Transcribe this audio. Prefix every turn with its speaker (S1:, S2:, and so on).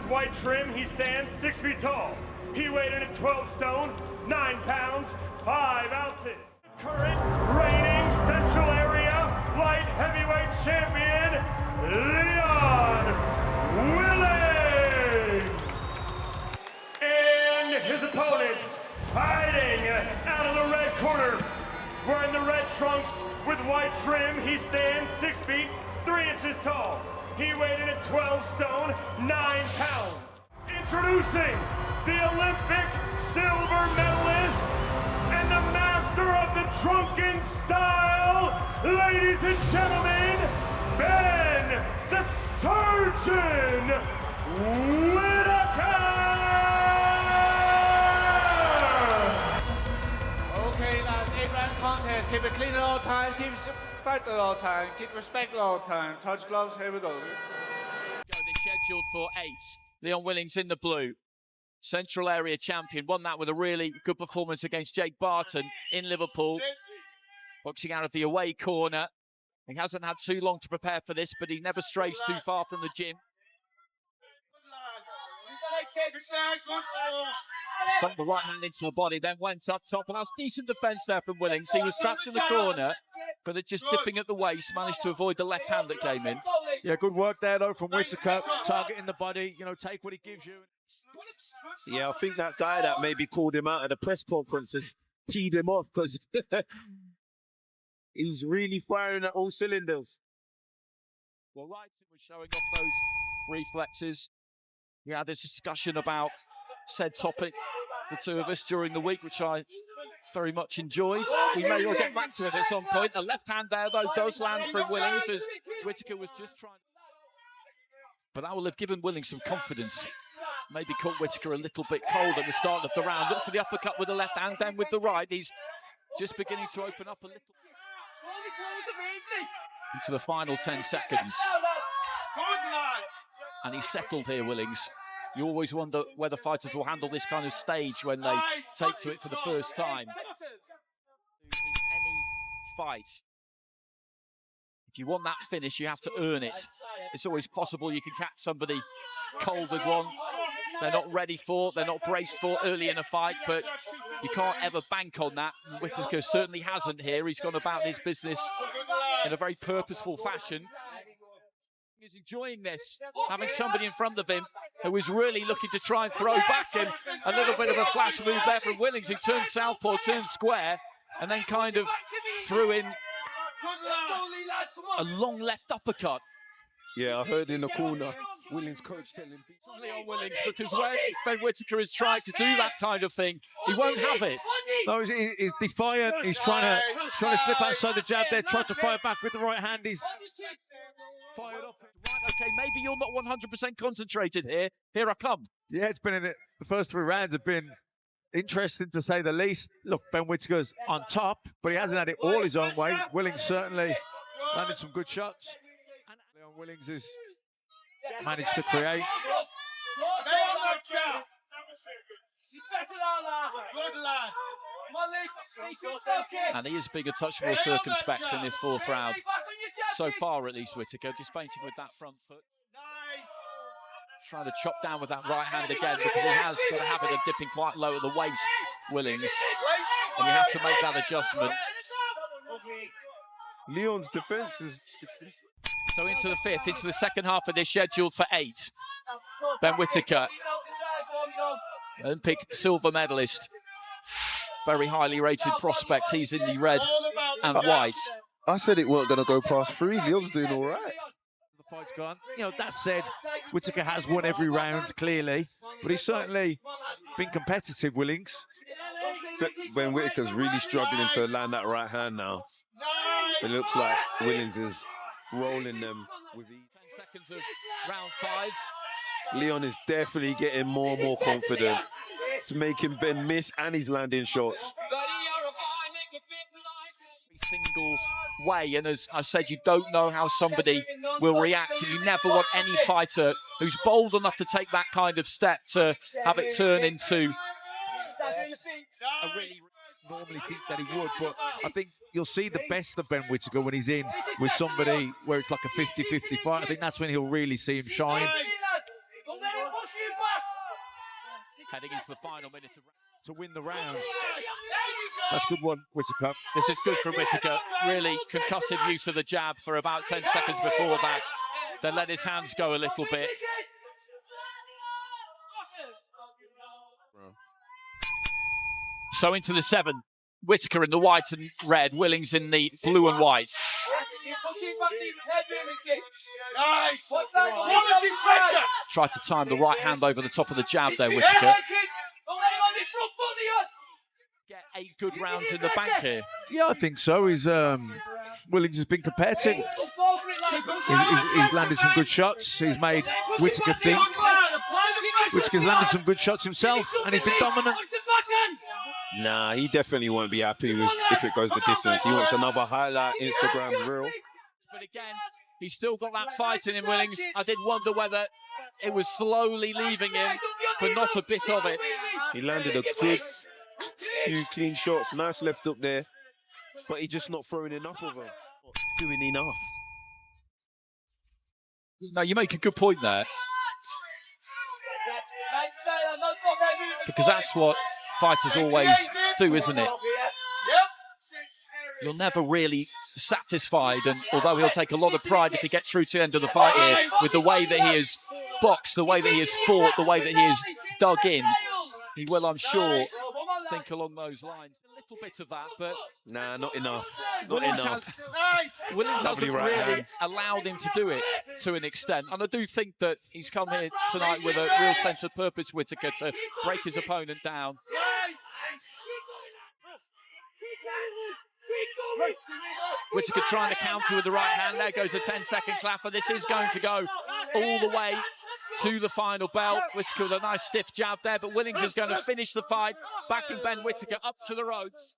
S1: white trim, he stands 6 feet tall. He weighed in at 12 stone, 9 pounds, 5 ounces. Current reigning Central Area light heavyweight champion, Leon Willings. And his opponent, fighting out of the red corner, wearing the red trunks with white trim, he stands 6 feet, 3 inches tall. He weighed in at 12 stone, 9 pounds. Introducing the Olympic silver medalist and the master of the drunken style, ladies and gentlemen, Ben the Surgeon Whittaker!
S2: Okay, lads, 8-round contest. Keep it clean at all times, keep it respect at all times, keep respect at all times. Touch gloves, here we go.
S3: They're scheduled for 8. Leon Willings in the blue. Central Area champion. Won that with a really good performance against Jake Barton in Liverpool. Boxing out of the away corner. He hasn't had too long to prepare for this, but he never strays too far from the gym. Sunk the right hand into the body, then went up top, and that's decent defence there from Willings. He was trapped in the corner, but it just dipping at the waist, managed to avoid the left hand that came in.
S4: Yeah, good work there though from Whittaker, targeting the body, you know, take what he gives you.
S5: Yeah, I think that guy that maybe called him out at the press conference has teed him off because he's really firing at all cylinders.
S3: Well, Wrighton was showing off those reflexes. We had this discussion about said topic, the two of us, during the week, which I very much enjoyed. We may well get back to it at some point. The left hand there, though, does land from Willings, as Whittaker was just trying. But that will have given Willings some confidence. Maybe caught Whittaker a little bit cold at the start of the round. Look for the uppercut with the left hand, then with the right. He's just beginning to open up a little. Into the final 10 seconds. And he's settled here, Willings. You always wonder whether fighters will handle this kind of stage when they take to it for the first time. In any fight, if you want that finish, you have to earn it. It's always possible you can catch somebody cold with one they're not ready for, they're not braced for early in a fight, but you can't ever bank on that. Whittaker certainly hasn't here. He's gone about his business in a very purposeful fashion. He's enjoying this, having somebody in front of him who is really looking to try and throw back him. A little bit of a flash move there from Willings, who turned southpaw, turned square, and then kind of threw in a long left uppercut.
S5: Yeah, I heard in the corner, Willings' coach telling him.
S3: On Willings, because when Ben Whittaker is trying to do that kind of thing, he won't have it.
S4: No, he's defiant. He's trying to slip outside the jab there, try to fire back with the right hand. He's fired up.
S3: Right, okay, maybe you're not 100% concentrated here. Here I come.
S4: Yeah, it's been the first 3 rounds have been interesting to say the least. Look, Ben Whittaker's on top, but he hasn't had it all his own way. Willings certainly landed some good shots. And Leon Willings has managed to create.
S3: And he is being a touch more circumspect in this 4th round. So far, at least, Whittaker, just feinting with that front foot. Trying to chop down with that right hand again, because he has got a habit of dipping quite low at the waist, Willings. And you have to make that adjustment.
S5: Leon's defense is...
S3: So into the 5th, into the second half of this, scheduled for 8. Ben Whittaker, Olympic silver medalist, very highly rated prospect. He's in the red and white.
S5: I said it weren't going to go past 3. Leon's doing all right.
S4: The fight's gone. You know, that said, Whittaker has won every round, clearly, but he's certainly been competitive, Willings.
S5: Ben Whittaker's really struggling to land that right hand now. It looks like Willings is rolling them with
S3: 10 seconds of round 5.
S5: Leon is definitely getting more and more confident. It's making Ben miss, and he's landing shots.
S3: Single way, and as I said, you don't know how somebody will react, and you never want any fighter who's bold enough to take that kind of step to have it turn into
S4: I really normally think that he would, but I think you'll see the best of Ben Whittaker when he's in with somebody where it's like a 50-50 fight. I think that's when he'll really see him shine.
S3: heading into the final minute of
S4: to win the round. That's a good one, Whittaker.
S3: This is good from Whittaker. Really concussive use of the jab for about 10 seconds before that. Then let his hands go a little bit. So into the 7. Whittaker in the white and red, Willings in the blue and white. Tried to time the right hand over the top of the jab there, Whittaker. Get 8 good rounds in the bank here.
S4: Yeah, I think so. Willings has been competitive. He's landed some good shots. He's made Whittaker think. Whittaker's landed some good shots himself, and he's been dominant.
S5: Nah, he definitely won't be happy with if it goes the distance. He wants another highlight Instagram reel.
S3: But again, he's still got that fight in him, Willings. I did wonder whether it was slowly leaving him, but not a bit of it.
S5: He landed a good few clean shots, nice left up there, but he's just not throwing enough of them. Not doing enough.
S3: No, you make a good point there. Because that's what fighters always do, isn't it? You're never really satisfied, and although he'll take a lot of pride if he gets through to the end of the fight here, with the way that he has boxed, the way that he has fought, the way that he has dug in, he will, I'm sure, think along those lines. A little bit of that, but...
S5: Nah, not enough.
S3: Willings hasn't really allowed him to do it to an extent. And I do think that he's come here tonight with a real sense of purpose, Whittaker, to break his opponent down. Whittaker trying to counter with the right hand. There goes a 10-second clapper. This is going to go all the way to the final bell. Whittaker with a nice stiff jab there, but Willings is going to finish the fight, backing Ben Whittaker up to the ropes.